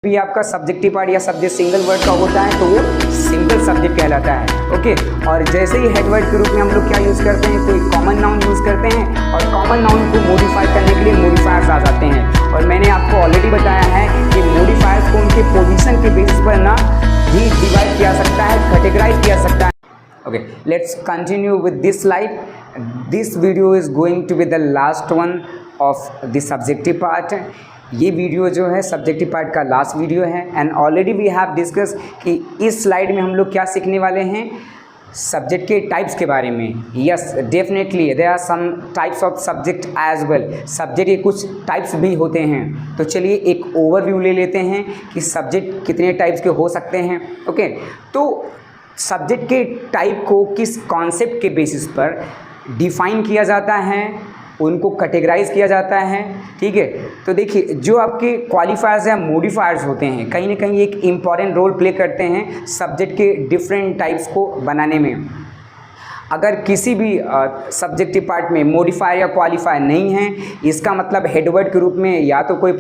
भी आपका subjective part या सब्जेक्ट सिंगल वर्ड का होता है तो वो सिंपल सब्जेक्ट कहलाता है। ओके, और जैसे ही हेड वर्ड के रूप में हम लोग क्या यूज़ करते हैं, कोई कॉमन नाउन यूज़ करते हैं और कॉमन नाउन को मॉडिफाई करने के लिए मॉडिफायर्स आ जाते हैं। और मैंने आपको ऑलरेडी बताया है कि मॉडिफायर्स को उनके पोजीशन के बेसिस पर ना भी डिवाइड किया सकता है, कैटेगराइज किया सकता है। Okay, let's continue with this slide. This video is going to be the last one of the subjective part. ये वीडियो जो है सब्जेक्टिव पार्ट का लास्ट वीडियो है and already we have discuss कि इस स्लाइड में हम लोग क्या सीखने वाले हैं, सब्जेक्ट के टाइप्स के बारे में। Yes, definitely there are some types of subject as well. Subject के कुछ टाइप्स भी होते हैं, तो चलिए एक ओवरव्यू ले लेते हैं कि सब्जेक्ट कितने टाइप्स के हो सकते हैं। ओके, तो सब्जेक्ट के टाइप को किस कॉन्सेप्ट के बेसिस पर डिफाइन किया जाता है, उनको कैटेगराइज किया जाता है। ठीक है, तो देखिए जो आपके क्वालिफायर्स या मॉडिफायर्स होते हैं कहीं ना कहीं एक इम्पॉर्टेंट रोल प्ले करते हैं सब्जेक्ट के डिफरेंट टाइप्स को बनाने में। अगर किसी भी सब्जेक्टिव पार्ट में मॉडिफायर या क्वालिफायर नहीं है, इसका मतलब हेडवर्ड के रूप में या तो कोई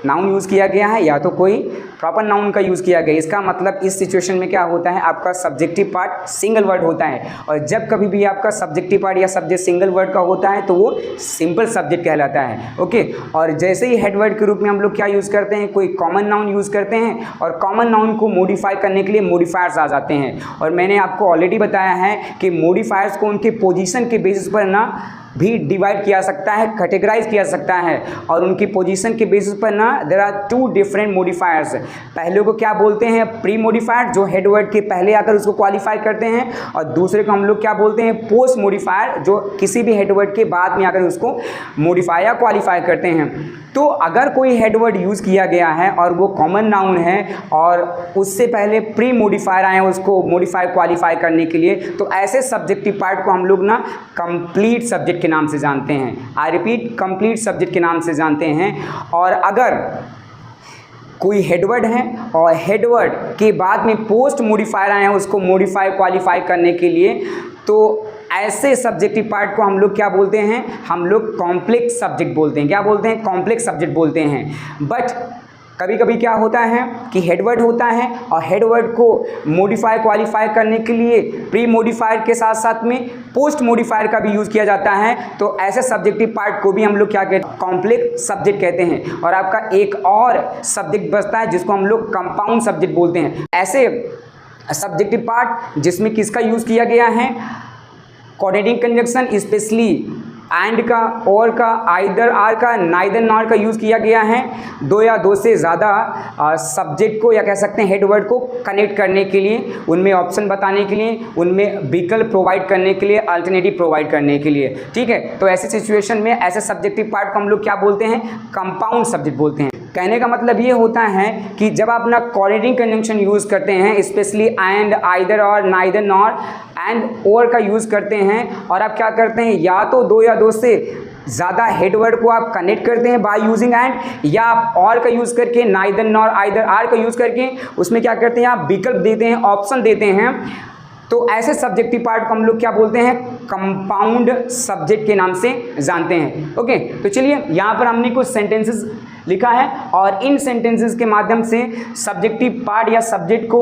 नाउन यूज़ किया गया है या तो कोई प्रॉपर नाउन का यूज़ किया गया है। इसका मतलब इस सिचुएशन में क्या होता है, आपका सब्जेक्टिव पार्ट सिंगल वर्ड होता है। और जब कभी भी आपका सब्जेक्टिव पार्ट या सब्जेक्ट सिंगल वर्ड का होता है तो वो सिंपल सब्जेक्ट कहलाता है। ओके, और जैसे ही हेडवर्ड के रूप में हम लोग क्या यूज़ करते हैं, कोई कॉमन नाउन यूज़ करते हैं और कॉमन नाउन को मॉडिफाई करने के लिए मॉडिफायर्स आ जाते हैं। और मैंने आपको ऑलरेडी बताया है कि मॉडिफायर्स को उनके पोजीशन के बेसिस पर ना भी डिवाइड किया सकता है, कैटेगराइज किया सकता है। और उनकी पोजीशन के बेसिस पर ना there are two different modifiers. पहले को क्या बोलते हैं, प्री मॉडिफायर, जो हेड वर्ड के पहले आकर उसको क्वालिफाई करते हैं, और दूसरे को हम लोग क्या बोलते हैं, पोस्ट मॉडिफायर, जो किसी भी हेड वर्ड के बाद में आकर उसको मॉडिफाई या क्वालिफाई करते हैं। तो अगर कोई हेड वर्ड यूज़ किया गया है और वो कॉमन नाउन है और उससे पहले प्री मॉडिफायर आए हैं उसको मॉडिफाई क्वालिफाई करने के लिए, तो ऐसे सब्जेक्टिव पार्ट को हम लोग ना कंप्लीट सब्जेक्ट के नाम से जानते हैं। आई रिपीट, कंप्लीट सब्जेक्ट के नाम से जानते हैं। और अगर कोई हेडवर्ड है और हेडवर्ड के बाद में पोस्ट मॉडिफायर आए हैं उसको मॉडिफाई क्वालिफाई करने के लिए, तो ऐसे सब्जेक्टिव पार्ट को हम लोग क्या बोलते हैं, हम लोग कॉम्प्लेक्स सब्जेक्ट बोलते हैं। क्या बोलते हैं, कॉम्प्लेक्स सब्जेक्ट बोलते हैं। बट कभी कभी क्या होता है कि हेडवर्ड होता है और हेडवर्ड को मॉडिफाई क्वालिफाई करने के लिए प्री मॉडिफायर के साथ साथ में पोस्ट मॉडिफायर का भी यूज़ किया जाता है। तो ऐसे सब्जेक्टिव पार्ट को भी हम लोग क्या कहते हैं, कॉम्प्लेक्स सब्जेक्ट कहते हैं। और आपका एक और सब्जेक्ट बचता है जिसको हम लोग कंपाउंड सब्जेक्ट बोलते हैं। ऐसे सब्जेक्टिव पार्ट जिसमें किसका यूज़ किया गया है, कोऑर्डिनेटिंग कंजंक्शन, स्पेशली एंड का, और का, आइदर आर का, नाइदर नॉर का यूज़ किया गया है। दो या दो से ज़्यादा सब्जेक्ट को या कह सकते हैं हेड वर्ड को कनेक्ट करने के लिए, उनमें ऑप्शन बताने के लिए, उनमें विकल्प प्रोवाइड करने के लिए, अल्टरनेटिव प्रोवाइड करने के लिए। ठीक है, तो ऐसी सिचुएशन में ऐसे सब्जेक्टिव पार्ट को हम लोग क्या बोलते हैं, कंपाउंड सब्जेक्ट बोलते हैं। कहने का मतलब ये होता है कि जब आप अपना कोऑर्डिनेटिंग कंजंक्शन यूज़ करते हैं, स्पेशली एंड, आइदर और, नाइदर नॉर, एंड और का यूज़ करते हैं, और आप क्या करते हैं, या तो दो या दो से ज़्यादा हेड वर्ड को आप कनेक्ट करते हैं बाय यूजिंग एंड, या आप और का यूज़ करके, नाइदर नॉर, आइदर आर का यूज़ करके उसमें क्या करते हैं, आप विकल्प देते हैं, ऑप्शन देते हैं। तो ऐसे सब्जेक्टिव पार्ट को हम लोग क्या बोलते हैं, कंपाउंड सब्जेक्ट के नाम से जानते हैं। ओके, तो चलिए यहाँ पर हमने कुछ सेंटेंसेस लिखा है और इन सेंटेंसेस के माध्यम से सब्जेक्टिव पार्ट या सब्जेक्ट को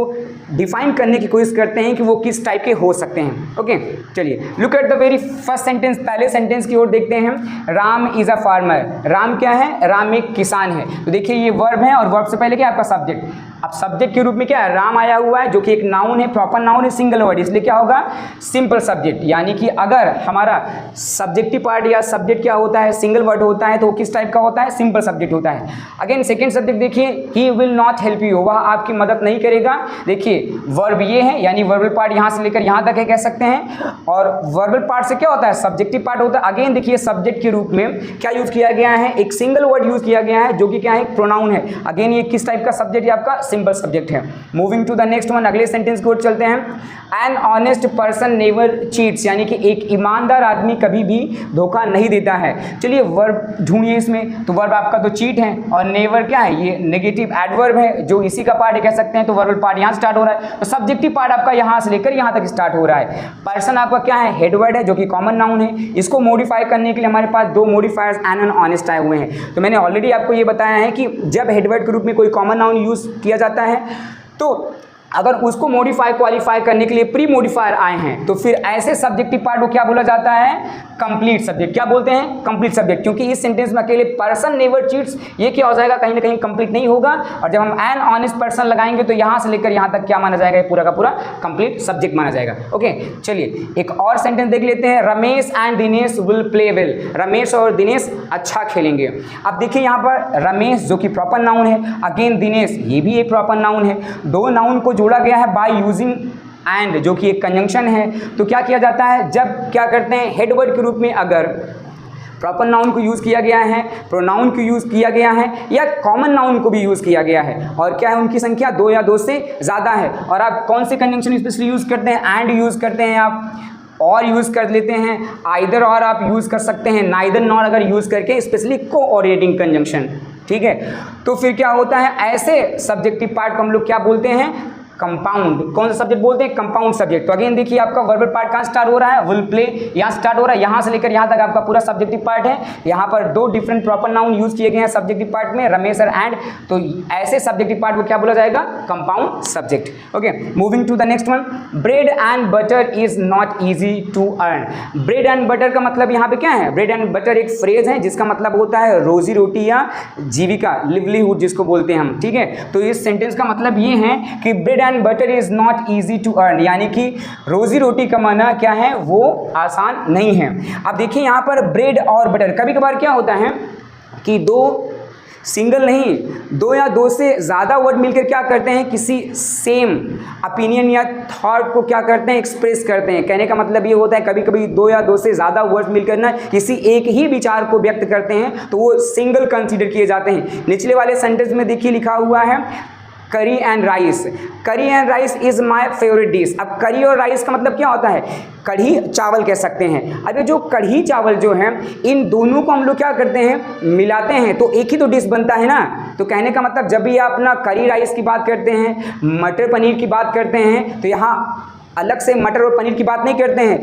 डिफाइन करने की कोशिश करते हैं कि वो किस टाइप के हो सकते हैं। ओके, चलिए look at the very first sentence. पहले सेंटेंस की ओर देखते हैं। Ram is a farmer. Ram क्या है, राम एक किसान है। तो देखिए ये वर्ब है और वर्ब से पहले क्या है, आपका सब्जेक्ट। अब सब्जेक्ट के रूप में क्या है, राम आया हुआ है, जो कि एक नाउन है, प्रॉपर नाउन है, सिंगल वर्ड, इसलिए क्या होगा, सिंपल सब्जेक्ट। यानी कि अगर हमारा सब्जेक्टिव पार्ट या सब्जेक्ट क्या होता है, सिंगल वर्ड होता है, तो वो किस टाइप का होता है, सिंपल सब्जेक्ट होता है। अगेन सेकंड सब्जेक्ट देखिए, he will not help you, वह आपकी मदद नहीं करेगा। देखिए वर्ब ये है, यानी वर्बल पार्ट यहाँ से लेकर यहाँ तक है कह सकते हैं। और वर्बल पार्ट से क्या होता है, सब्जेक्टिव पार्ट होता है। अगेन देखिए सब्जेक्ट के रूप में क्या यूज किया गया है, एक सिंगल वर्ड यूज किया गया है, जो कि क्या है, एक प्रोनाउन है। अगेन ये किस टाइप का सब्जेक्ट है, आपका सिंपल सब्जेक्ट है। Moving to the next one, अगले सेंटेंस की ओर चलते हैं। An honest person never cheats, यानी कि एक ईमानदार आदमी कभी भी धोखा नहीं देता है। चलिए वर्ब ढूंढिए इसमें, तो वर्ब आपका तो चीट है, और नेवर क्या है, ये नेगेटिव एडवर्ब है जो इसी का पार्ट कह सकते हैं। तो वर्बल पार्ट यहाँ स्टार्ट हो रहा है, तो सब्जेक्टिव पार्ट आपका यहाँ से लेकर यहाँ तक स्टार्ट हो रहा है। पर्सन आपका क्या है, हेड वर्ड है जो कि कॉमन नाउन है। इसको मॉडिफाई करने के लिए हमारे पास दो मॉडिफायर्स एंड एंड ऑनेस्ट आए हुए हैं। तो मैंने ऑलरेडी आपको ये बताया है कि जब हेड वर्ड के रूप में कोई कॉमन नाउन यूज किया जाता है तो अगर उसको मॉडिफाई क्वालिफाई करने के लिए प्री मॉडिफायर आए हैं तो फिर ऐसे सब्जेक्टिव पार्ट को क्या बोला जाता है, कंप्लीट सब्जेक्ट। क्या बोलते हैं, कंप्लीट सब्जेक्ट, क्योंकि इस सेंटेंस में अकेले पर्सन नेवर चीट्स ये क्या हो जाएगा, कहीं ना कहीं कंप्लीट नहीं होगा। और जब हम एन ऑनेस्ट पर्सन लगाएंगे तो यहाँ से लेकर यहाँ तक क्या माना जाएगा, ये पूरा का पूरा कंप्लीट सब्जेक्ट माना जाएगा। ओके, चलिए एक और सेंटेंस देख लेते हैं। Ramesh and Dinesh will play well, Ramesh और दिनेश अच्छा खेलेंगे। अब देखिए यहाँ पर रमेश जो कि प्रॉपर नाउन है, अगेन दिनेश ये भी एक प्रॉपर नाउन है। दो नाउन को जोड़ा गया है बाय यूजिंग एंड जो कि एक कंजंक्शन है। तो क्या किया जाता है, जब क्या करते हैं हेड वर्ड के रूप में अगर प्रॉपर नाउन को यूज़ किया गया है, प्रोनाउन को यूज़ किया गया है, या कॉमन नाउन को भी यूज़ किया गया है, और क्या है उनकी संख्या दो या दो से ज़्यादा है, और आप कौन से कंजंक्शन स्पेशली यूज़ करते हैं, एंड यूज़ करते हैं आप, और यूज़ कर लेते हैं, आइदर और आप यूज़ कर सकते हैं, नाइदर नॉर अगर यूज़ करके, स्पेशली कोऑर्डिनेटिंग कंजंक्शन। ठीक है, तो फिर क्या होता है, ऐसे सब्जेक्टिव पार्ट को हम लोग क्या बोलते हैं, कंपाउंड। कौन सा सब्जेक्ट बोलते हैं, कंपाउंड सब्जेक्ट। तो अगेन देखिए आपका वर्बल पार्ट कहाँ स्टार्ट हो रहा है, विल प्ले यहाँ स्टार्ट हो रहा है, यहाँ से लेकर यहाँ तक आपका पूरा सब्जेक्टिव पार्ट है। यहाँ पर दो डिफरेंट प्रॉपर नाउन यूज किए गए हैं सब्जेक्टिव पार्ट में, रमेश और एंड। तो ऐसे सब्जेक्टिव पार्ट को क्या बोला जाएगा, compound subject. Okay, moving to the next one. Bread and butter is not easy to earn. Bread and butter का मतलब यहाँ पे क्या है, ब्रेड एंड बटर एक फ्रेज है जिसका मतलब होता है रोजी रोटी या जीविका, लिवलीहुड जिसको बोलते हैं हम। ठीक है, तो इस सेंटेंस का मतलब ये है कि bread and butter is not easy to earn, यानी कि रोजी रोटी कमाना क्या है, वो आसान नहीं है। अब देखिए यहाँ पर ब्रेड और बटर, कभी कभार क्या होता है कि दो सिंगल नहीं, दो या दो से ज़्यादा वर्ड मिलकर क्या करते हैं, किसी सेम ओपिनियन या थॉट को क्या करते हैं, एक्सप्रेस करते हैं। कहने का मतलब ये होता है कभी कभी दो या दो से ज़्यादा वर्ड मिलकर ना किसी एक ही विचार को व्यक्त करते हैं तो वो सिंगल कंसीडर किए जाते हैं। निचले वाले सेंटेंस में देखिए लिखा हुआ है करी एंड राइस, करी and rice is my favourite dish. अब करी और राइस का मतलब क्या होता है, कढ़ी चावल कह सकते हैं। अब ये जो कढ़ी चावल जो है, इन दोनों को हम लोग क्या करते हैं, मिलाते हैं तो एक ही तो डिश बनता है ना। तो कहने का मतलब जब भी आप ना करी राइस की बात करते हैं, मटर पनीर की बात करते हैं, तो यहाँ अलग से मटर और पनीर की बात नहीं करते हैं,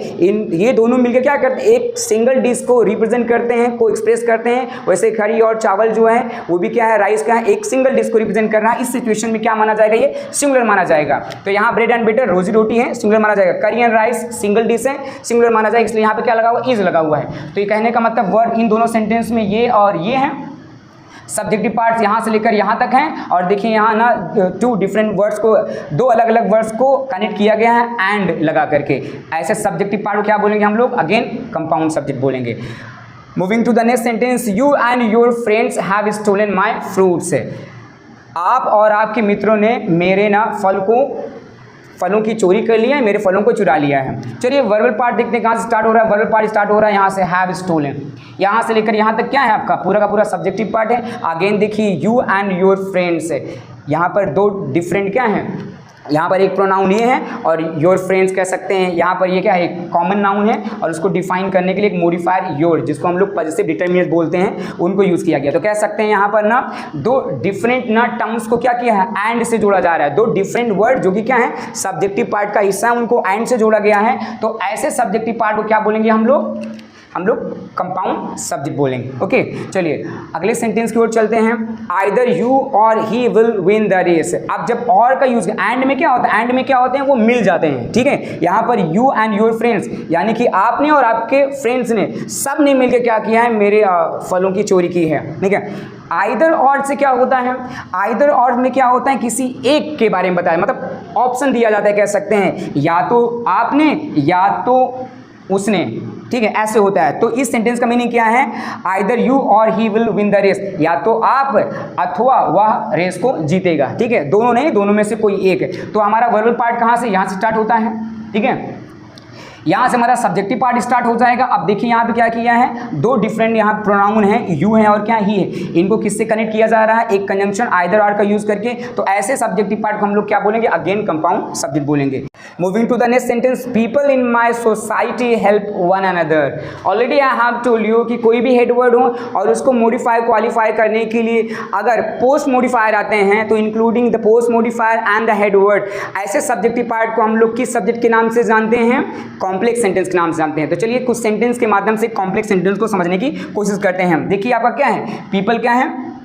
ये दोनों मिलकर क्या करते हैं, एक सिंगल डिश को रिप्रेजेंट करते हैं, को एक्सप्रेस करते हैं। वैसे करी और चावल जो है वो भी क्या है, राइस का है, एक सिंगल डिश को रिप्रेजेंट करना। इस सिचुएशन में क्या माना जाएगा, ये सिंगुलर माना जाएगा। तो यहाँ ब्रेड एंड बटर रोजी रोटी है, सिंगुलर माना जाएगा। करी एंड राइस सिंगल डिश है, सिंगुलर माना जाएगा, इसलिए यहाँ पे क्या लगा हुआ, इज लगा हुआ है। तो ये कहने का मतलब वर्ड इन दोनों सेंटेंस में ये और ये है, सब्जेक्टिव पार्ट्स यहाँ से लेकर यहाँ तक हैं। और देखिए यहाँ ना टू डिफरेंट वर्ड्स को, दो अलग अलग वर्ड्स को कनेक्ट किया गया है एंड लगा करके। ऐसे सब्जेक्टिव पार्ट को क्या बोलेंगे हम लोग, अगेन कंपाउंड सब्जेक्ट बोलेंगे। Moving to the next sentence. You and your friends have stolen my fruits. आप और आपके मित्रों ने मेरे ना फलों की चोरी कर लिया है, मेरे फलों को चुरा लिया है। चलिए वर्बल पार्ट देखते हैं कहाँ से स्टार्ट हो रहा है। वर्बल पार्ट स्टार्ट हो रहा है यहाँ से, हैव स्टोलन। यहाँ से लेकर यहाँ तक क्या है आपका पूरा का पूरा सब्जेक्टिव पार्ट है। अगेन देखिए यू एंड योर फ्रेंड्स है, यहाँ पर दो डिफरेंट क्या हैं, यहाँ पर एक प्रोनाउन ये है और योर फ्रेंड्स कह सकते हैं। यहाँ पर ये क्या है, एक कॉमन नाउन है और उसको डिफाइन करने के लिए एक मॉडिफायर योर, जिसको हम लोग पॉजिटिव डिटरमिनेंट बोलते हैं, उनको यूज़ किया गया। तो कह सकते हैं यहाँ पर ना दो डिफरेंट ना टर्म्स को क्या किया है, एंड से जोड़ा जा रहा है। दो डिफरेंट वर्ड जो कि क्या है, सब्जेक्टिव पार्ट का हिस्सा है, उनको एंड से जोड़ा गया है। तो ऐसे सब्जेक्टिव पार्ट को क्या बोलेंगे हम लोग कंपाउंड सब्जेक्ट बोलेंगे। ओके, चलिए अगले सेंटेंस की ओर चलते हैं। Either you or he will win the race. अब जब और का यूज, एंड में क्या होता है, एंड में क्या होते हैं, वो मिल जाते हैं। ठीक है, यहाँ पर यू एंड योर फ्रेंड्स, यानी कि आपने और आपके फ्रेंड्स ने, सब ने मिलकर क्या किया है, मेरे फलों की चोरी की है। ठीक है, आइदर और से क्या होता है, आइदर और में क्या होता है, किसी एक के बारे में बताया, मतलब ऑप्शन दिया जाता है, कह सकते हैं या तो आपने या तो उसने। ठीक है, ऐसे होता है। तो इस सेंटेंस का मीनिंग क्या है, either you or he will win the race, या तो आप अथवा वह रेस को जीतेगा। ठीक है, दोनों नहीं, दोनों में से कोई एक। तो हमारा वर्बल पार्ट कहाँ से, यहाँ से स्टार्ट होता है। ठीक है, यहाँ से हमारा सब्जेक्टिव पार्ट स्टार्ट हो जाएगा। अब देखिए यहाँ पे क्या किया है, दो डिफरेंट यहाँ प्रोनाउन है, यू है और क्या ही है, इनको किससे कनेक्ट किया जा रहा है, एक कंजंक्शन आइदर और का यूज करके। तो ऐसे सब्जेक्टिव पार्ट को हम लोग क्या बोलेंगे, अगेन कंपाउंड सब्जेक्ट बोलेंगे। Moving to the next sentence, people in my society help one another. Already I have told you कि कोई भी हेड वर्ड हो और उसको मॉडिफाई क्वालिफाई करने के लिए अगर पोस्ट मॉडिफायर आते हैं तो including the post modifier and the head word, ऐसे सब्जेक्टिव पार्ट को हम लोग किस सब्जेक्ट के नाम से जानते हैं? कॉम्प्लेक्स सेंटेंस के नाम से जानते हैं। तो चलिए कुछ सेंटेंस के माध्यम से कॉम्प्लेक्स सेंटेंस को समझने की कोशिश करते हैं हम। देखिए आपका क्या है, पीपल क्या है,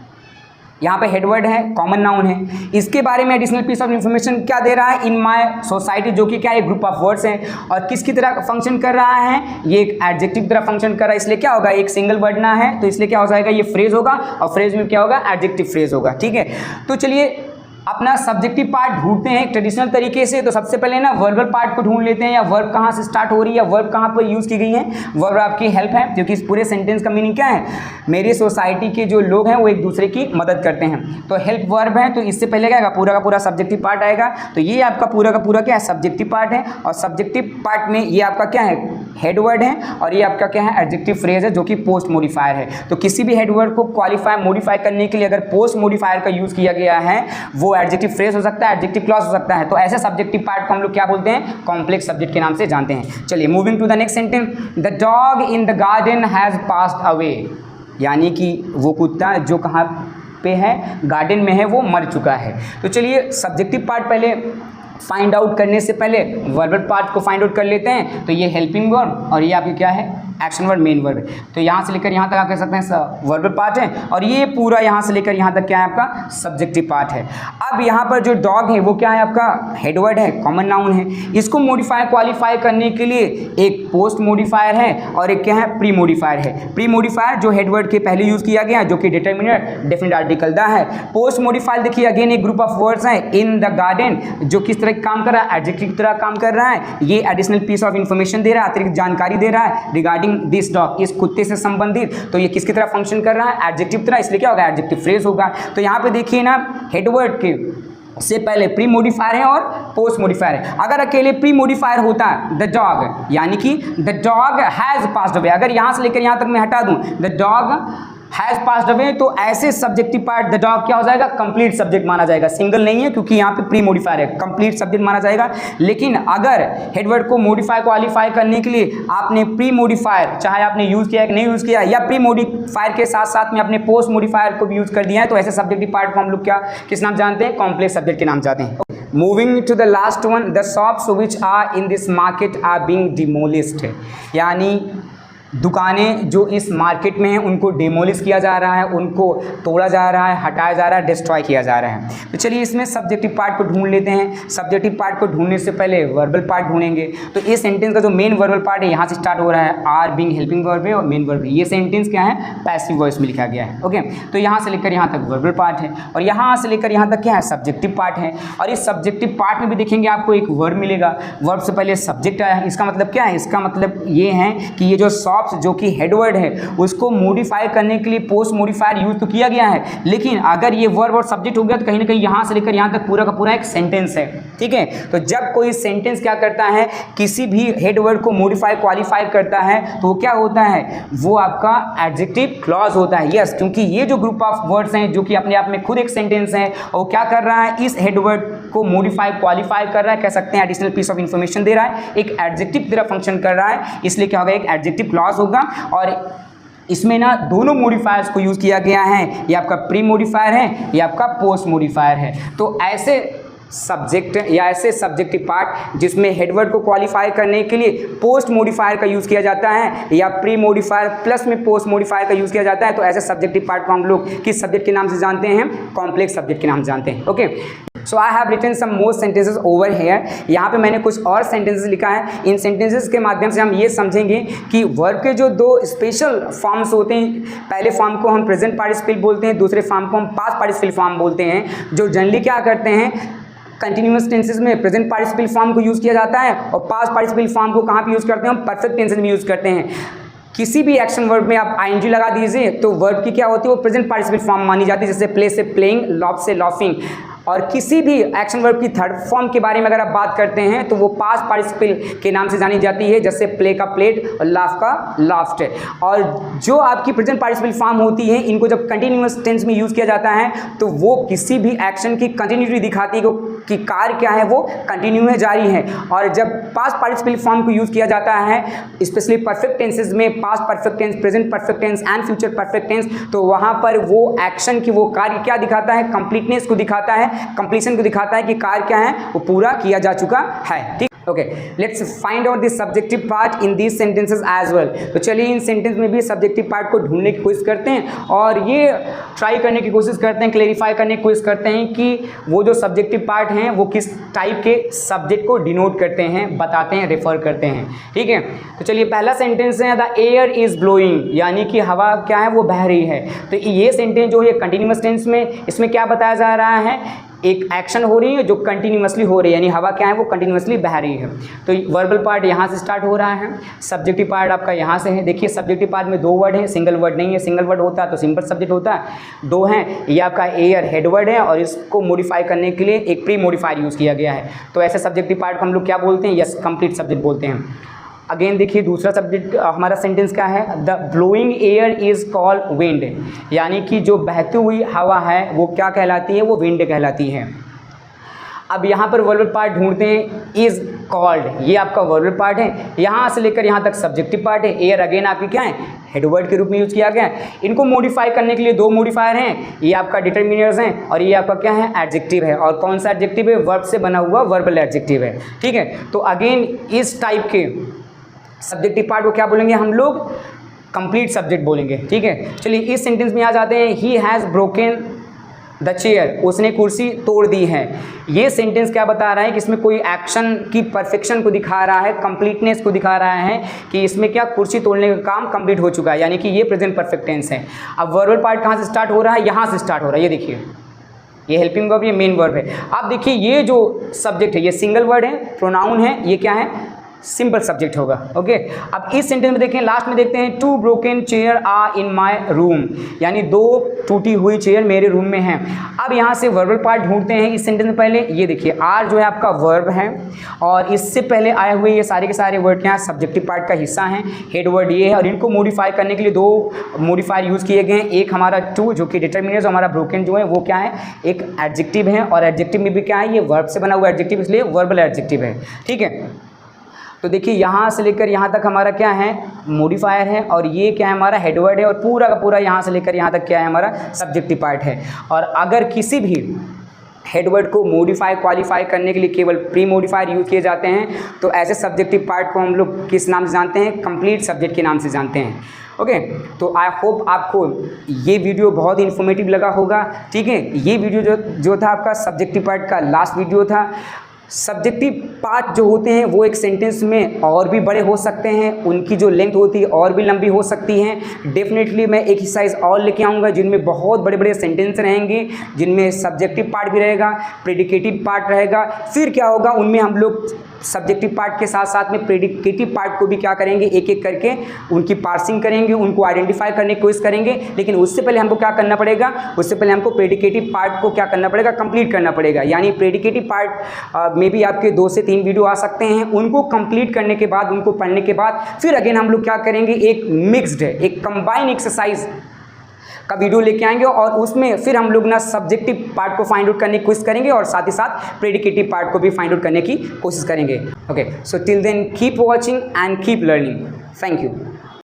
यहाँ पे हेडवर्ड है, कॉमन नाउन है। इसके बारे में एडिशनल पीस ऑफ इंफॉर्मेशन क्या दे रहा है? इन माय सोसाइटी, जो कि क्या है, ग्रुप ऑफ वर्ड्स हैं और किसकी तरह फंक्शन कर रहा है? ये एक एडजेक्टिव तरह फंक्शन कर रहा है, इसलिए क्या होगा, एक सिंगल वर्ड ना है तो इसलिए क्या हो जाएगा, ये फ्रेज होगा और फ्रेज में क्या होगा, एडजेक्टिव फ्रेज होगा। ठीक है, तो चलिए अपना सब्जेक्टिव पार्ट ढूंढते हैं ट्रेडिशनल तरीके से। तो सबसे पहले ना वर्बल पार्ट को ढूंढ लेते हैं, या वर्ब कहाँ से स्टार्ट हो रही है, या वर्ब कहाँ पर यूज़ की गई है। वर्ब आपकी हेल्प है, क्योंकि इस पूरे सेंटेंस का मीनिंग क्या है, मेरी सोसाइटी के जो लोग हैं वो एक दूसरे की मदद करते हैं। तो हेल्प वर्ब है, तो इससे पहले क्या आएगा, पूरा का पूरा सब्जेक्टिव पार्ट आएगा। तो ये आपका पूरा का पूरा क्या है, सब्जेक्टिव पार्ट है। और सब्जेक्टिव पार्ट में ये आपका क्या है, हेड वर्ड है, और ये आपका क्या है, एडजेक्टिव फ्रेज है, जो कि पोस्ट मॉडिफायर है। तो किसी भी हेड वर्ड को क्वालिफाई मॉडिफाई करने के लिए अगर पोस्ट मॉडिफायर का यूज़ किया गया है, वो एडजेक्टिव फ्रेज हो सकता है, एडजेक्टिव क्लॉज हो सकता है। तो ऐसे सब्जेक्टिव पार्ट को हम लोग क्या बोलते हैं, कॉम्प्लेक्स सब्जेक्ट के नाम से जानते हैं। चलिए moving to the next sentence, the dog in the garden has passed away, यानी कि वो कुत्ता जो कहाँ पे है, गार्डन में है, वो मर चुका है। तो चलिए सब्जेक्टिव पार्ट पहले फाइंड आउट करने से पहले वर्बल पार्ट को फाइंड आउट कर लेते हैं। तो ये हेल्पिंग वर्ब और ये आपकी क्या है, एक्शन वर्ब, मेन वर्ब। तो यहाँ से लेकर यहाँ तक आप कह सकते हैं वर्बल पार्ट है, और ये पूरा यहाँ से लेकर यहाँ तक क्या है, आपका सब्जेक्टिव पार्ट है। अब यहाँ पर जो डॉग है वो क्या है, आपका हेड वर्ड है, कॉमन नाउन है। इसको मॉडिफाई क्वालिफाई करने के लिए एक पोस्ट मॉडिफायर है और एक क्या है, प्री मॉडिफायर है। प्री मॉडिफायर जो हेड वर्ड के पहले यूज़ किया गया है, जो कि डिटरमिनर डेफिनेट आर्टिकल दा है। पोस्ट मॉडिफायर देखिए अगेन एक ग्रुप ऑफ वर्ड्स हैं, इन द गार्डन, जो किस तरह काम कर रहा है, एडजेक्टिव की तरह काम कर रहा है। ये एडिशनल पीस ऑफ इंफॉर्मेशन दे रहा है, अतिरिक्त जानकारी दे रहा है रिगार्डिंग दिस डॉग, इस कुत्ते से संबंधित। तो ये किसकी तरह फंक्शन कर रहा है, एडजेक्टिव तरह, इसलिए क्या होगा, एडजेक्टिव फ्रेज होगा। तो यहाँ पे देखिए ना, हेडवर्ड के से पहले प्री मॉडिफायर है और पोस्ट मॉडिफायर है। अगर अकेले प्री मॉडिफायर होता है द डॉग, यानी कि the dog has passed away, अगर यहाँ से लेकर यहाँ तक मैं हटा दूं the dog has passed away, तो ऐसे सब्जेक्टिव पार्ट द डॉग क्या हो जाएगा, कंप्लीट सब्जेक्ट माना जाएगा। सिंगल नहीं है क्योंकि यहाँ पे प्री मॉडिफायर है, कंप्लीट सब्जेक्ट माना जाएगा। लेकिन अगर हेडवर्ड को मॉडिफाई क्वालिफाई करने के लिए आपने प्री मॉडिफायर, चाहे आपने यूज़ किया कि नहीं यूज़ किया, या प्री मॉडिफायर के साथ साथ में अपने पोस्ट मॉडिफायर को भी यूज़ कर दिया है, तो ऐसे सब्जेक्टिव पार्ट को हम लोग क्या किस नाम जानते हैं, कॉम्प्लेक्स सब्जेक्ट के नाम जानते हैं। Moving to the last one, the shops which are in this market are being demolished, यानी दुकानें जो इस मार्केट में हैं उनको डिमोलिश किया जा रहा है, उनको तोड़ा जा रहा है, हटाया जा रहा है, डिस्ट्रॉय किया जा रहा है। तो चलिए इसमें सब्जेक्टिव पार्ट को ढूंढ लेते हैं। सब्जेक्टिव पार्ट को ढूंढने से पहले वर्बल पार्ट ढूंढेंगे। तो इस सेंटेंस का जो मेन वर्बल पार्ट है यहाँ से स्टार्ट हो रहा है, आर बीइंग हेल्पिंग वर्ब है और मेन वर्ब है। ये सेंटेंस क्या है, पैसिव वॉइस में लिखा गया है। ओके, तो यहाँ से लेकर यहाँ तक वर्बल पार्ट है और यहाँ से लेकर यहाँ तक क्या है, सब्जेक्टिव पार्ट है। और इस सब्जेक्टिव पार्ट में भी देखेंगे आपको एक वर्ब मिलेगा, वर्ब से पहले सब्जेक्ट आया है। इसका मतलब क्या है, इसका मतलब ये है कि ये जो शॉप्स जो कि हेड वर्ड है उसको मॉडिफाई करने के लिए पोस्ट मॉडिफायर यूज तो किया गया है, लेकिन अगर ये वर्ब और सब्जेक्ट हो गया तो कहीं ना कहीं यहाँ से लेकर यहाँ तक पूरा का पूरा एक सेंटेंस है। ठीक है, तो जब कोई सेंटेंस क्या करता है, किसी भी हेड वर्ड को मॉडिफाई क्वालिफाई करता है तो वो क्या होता है, वो आपका एडजेक्टिव क्लॉज होता है। यस, क्योंकि ये जो ग्रुप ऑफ वर्ड्स हैं जो कि अपने आप में खुद एक सेंटेंस है, और क्या कर रहा है, इस हेड वर्ड को मॉडिफाई क्वालिफाई कर रहा है, कह सकते हैं एडिशनल पीस ऑफ इंफॉर्मेशन दे रहा है, एक एडजेक्टिव की तरह फंक्शन कर रहा है, इसलिए क्या होगा, एक एडजेक्टिव क्लॉज होगा। और इसमें ना दोनों मॉडिफायर्स को यूज़ किया गया है, ये आपका प्री मॉडिफायर है, ये आपका पोस्ट मॉडिफायर है। तो ऐसे सब्जेक्ट या ऐसे सब्जेक्टिव पार्ट जिसमें हेडवर्ड को क्वालिफाई करने के लिए पोस्ट मॉडिफायर का यूज़ किया जाता है या प्री मॉडिफायर प्लस में पोस्ट मॉडिफायर का यूज़ किया जाता है, तो ऐसे सब्जेक्टिव पार्ट को हम लोग किस सब्जेक्ट के नाम से जानते हैं, कॉम्प्लेक्स सब्जेक्ट के नाम जानते हैं। Okay, so I have written some more sentences over here. यहाँ पे मैंने कुछ और सेंटेंसेस लिखा है। इन सेंटेंसेस के माध्यम से हम ये समझेंगे कि वर्ब के जो दो स्पेशल फॉर्म्स होते हैं, पहले फॉर्म को हम प्रेजेंट पार्टिसिपल बोलते हैं, दूसरे फॉर्म को हम पास्ट पार्टिसिपल फॉर्म बोलते हैं, जो जनरली क्या करते हैं, कंटिन्यूअस टेंसेस में प्रेजेंट पार्टिसिपल फॉर्म को यूज़ किया जाता है और पास्ट पार्टिसिपल फॉर्म को कहाँ पे यूज़ करते हैं, हम परफेक्ट टेंसेस में यूज़ करते हैं। किसी भी एक्शन वर्ब में आप आईएनजी लगा दीजिए तो वर्ब की क्या होती है, वो प्रेजेंट पार्टिसिपल फॉर्म मानी जाती है, जैसे प्ले से प्लेइंग, लॉफ से लॉफिंग। और किसी भी एक्शन वर्ब की थर्ड फॉर्म के बारे में अगर आप बात करते हैं तो वो पास्ट पार्टिसिपल के नाम से जानी जाती है, जैसे प्ले का प्लेड और लाफ का लाफ्ट। और जो आपकी प्रेजेंट पार्टिसिपल फॉर्म होती है, इनको जब कंटिन्यूअस टेंस में यूज़ किया जाता है तो वो किसी भी एक्शन की कंटिन्यूटी दिखाती है कि कार्य क्या है, वो कंटिन्यू है, जारी है। और जब पास्ट पार्टिसिपल फॉर्म को यूज़ किया जाता है, स्पेशली परफेक्ट टेंसेज में, past perfect tense, present perfect tense and future perfect tense, तो वहाँ पर वो एक्शन की वो कार्य क्या दिखाता है, कंप्लीटनेस को दिखाता है, कंप्लीशन को दिखाता है कि कार्य क्या है, वो पूरा किया जा चुका है। ठीक, okay, let's find out this subjective part in these sentences as well. तो चलिए इन सेंटेंस में भी सब्जेक्टिव पार्ट को ढूंढने की कोशिश करते हैं और ये ट्राई करने की कोशिश करते हैं, क्लेरिफाई करने की कोशिश करते हैं कि वो जो सब्जेक्टिव पार्ट हैं वो किस टाइप के सब्जेक्ट को डिनोट करते हैं, बताते हैं, रेफर करते हैं। ठीक है, तो चलिए पहला सेंटेंस है द एयर इज ब्लोइंग, यानी कि हवा क्या है, वो बह रही है। तो ये सेंटेंस जो है कंटिन्यूअस टेंस में, इसमें क्या बताया जा रहा है, एक एक्शन हो रही है जो कंटिन्यूअसली हो रही है, यानी हवा क्या है, वो कंटिन्यूअसली बह रही है। तो वर्बल पार्ट यहाँ से स्टार्ट हो रहा है, सब्जेक्टिव पार्ट आपका यहाँ से है। देखिए सब्जेक्टिव पार्ट में दो वर्ड हैं, सिंगल वर्ड नहीं है। सिंगल वर्ड होता तो सिंपल सब्जेक्ट होता, दो हैं। ये आपका एयर हेड वर्ड है और इसको मॉडिफाई करने के लिए एक प्री मॉडिफायर यूज़ किया गया है। तो ऐसे सब्जेक्टिव पार्ट को हम लोग क्या बोलते हैं, यस, कंप्लीट सब्जेक्ट बोलते हैं। अगेन देखिए दूसरा सब्जेक्ट हमारा सेंटेंस क्या है, the blowing air is called wind, यानी कि जो बहती हुई हवा है वो क्या कहलाती है, वो विंड कहलाती है। अब यहाँ पर वर्बल पार्ट ढूंढते हैं, इज कॉल्ड, ये आपका वर्बल पार्ट है, यहाँ से लेकर यहाँ तक सब्जेक्टिव पार्ट है। एयर अगेन आपकी क्या है, हेड वर्ड के रूप में यूज़ किया गया है। इनको मॉडिफाई करने के लिए दो मॉडिफायर हैं, ये आपका डिटरमिनर्स हैं और ये आपका क्या है, एडजेक्टिव है। और कौन सा एडजेक्टिव है, वर्ब से बना हुआ वर्बल एडजेक्टिव है। ठीक है, तो अगेन इस टाइप के सब्जेक्टिव पार्ट को क्या बोलेंगे हम लोग, कंप्लीट सब्जेक्ट बोलेंगे। ठीक है, चलिए इस सेंटेंस में आ जाते हैं, he has broken the chair, उसने कुर्सी तोड़ दी है। ये सेंटेंस क्या बता रहा है कि इसमें कोई एक्शन की परफेक्शन को दिखा रहा है, कंप्लीटनेस को दिखा रहा है कि इसमें क्या, कुर्सी तोड़ने का काम कंप्लीट हो चुका है, यानी कि ये प्रेजेंट परफेक्ट टेंस है। अब वर्बल पार्ट कहाँ से स्टार्ट हो रहा है, यहाँ से स्टार्ट हो रहा है। ये देखिए, ये हेल्पिंग वर्ब, ये मेन वर्ब है। आप देखिए ये जो सब्जेक्ट है ये सिंगल वर्ड है, प्रोनाउन है, ये क्या है, सिंपल सब्जेक्ट होगा। ओके, अब इस सेंटेंस में देखें, लास्ट में देखते हैं, two broken chair are in my room, यानी दो टूटी हुई चेयर मेरे रूम में हैं। अब यहाँ से वर्बल पार्ट ढूंढते हैं इस सेंटेंस में। पहले ये देखिए, आर जो है आपका वर्ब है और इससे पहले आए हुए ये सारे के सारे वर्ड क्या हैं, सब्जेक्टिव पार्ट का हिस्सा हैं। हेड वर्ड ये है और इनको मॉडिफाई करने के लिए दो मॉडिफायर यूज़ किए गए हैं। एक हमारा टू जो कि डिटरमिनर्स, हमारा ब्रोकन जो है वो क्या है, एक एडजेक्टिव है और एडजेक्टिव में भी क्या है, ये वर्ब से बना हुआ एडजेक्टिव, इसलिए वर्बल एडजेक्टिव है। ठीक है, तो देखिए यहाँ से लेकर यहाँ तक हमारा क्या है, मॉडिफायर है और ये क्या है, हमारा हेडवर्ड है और पूरा का पूरा यहाँ से लेकर यहाँ तक क्या है, हमारा सब्जेक्टिव पार्ट है। और अगर किसी भी हेडवर्ड को मॉडिफाई क्वालिफाई करने के लिए केवल प्री मॉडिफायर यूज़ किए जाते हैं, तो ऐसे सब्जेक्टिव पार्ट को हम लोग किस नाम से जानते हैं, कंप्लीट सब्जेक्ट के नाम से जानते हैं। ओके, तो आई होप आपको ये वीडियो बहुत ही इन्फॉर्मेटिव लगा होगा। ठीक है, ये वीडियो जो था आपका सब्जेक्टिव पार्ट का लास्ट वीडियो था। सब्जेक्टिव पार्ट जो होते हैं वो एक सेंटेंस में और भी बड़े हो सकते हैं, उनकी जो लेंथ होती है और भी लंबी हो सकती हैं। डेफिनेटली मैं एक एक्सरसाइज और लेके आऊँगा जिनमें बहुत बड़े बड़े सेंटेंस रहेंगे, जिनमें सब्जेक्टिव पार्ट भी रहेगा, प्रेडिकेटिव पार्ट रहेगा। फिर क्या होगा, उनमें हम लोग सब्जेक्टिव पार्ट के साथ साथ में प्रेडिकेटिव पार्ट को भी क्या करेंगे, एक एक करके उनकी पार्सिंग करेंगे, उनको आइडेंटिफाई करने की कोशिश करेंगे। लेकिन उससे पहले हमको क्या करना पड़ेगा, उससे पहले हमको प्रेडिकेटिव पार्ट को क्या करना पड़ेगा, कंप्लीट करना पड़ेगा। यानी प्रेडिकेटिव पार्ट में भी आपके 2 से 3 वीडियो आ सकते हैं। उनको कंप्लीट करने के बाद, उनको पढ़ने के बाद फिर अगेन हम लोग क्या करेंगे, एक मिक्स्ड, एक कंबाइन एक्सरसाइज का वीडियो लेके आएंगे और उसमें फिर हम लोग ना सब्जेक्टिव पार्ट को फाइंड आउट करने की कोशिश करेंगे और साथ ही साथ प्रेडिकेटिव पार्ट को भी फाइंड आउट करने की कोशिश करेंगे। Okay, so till then keep watching and keep learning. Thank you.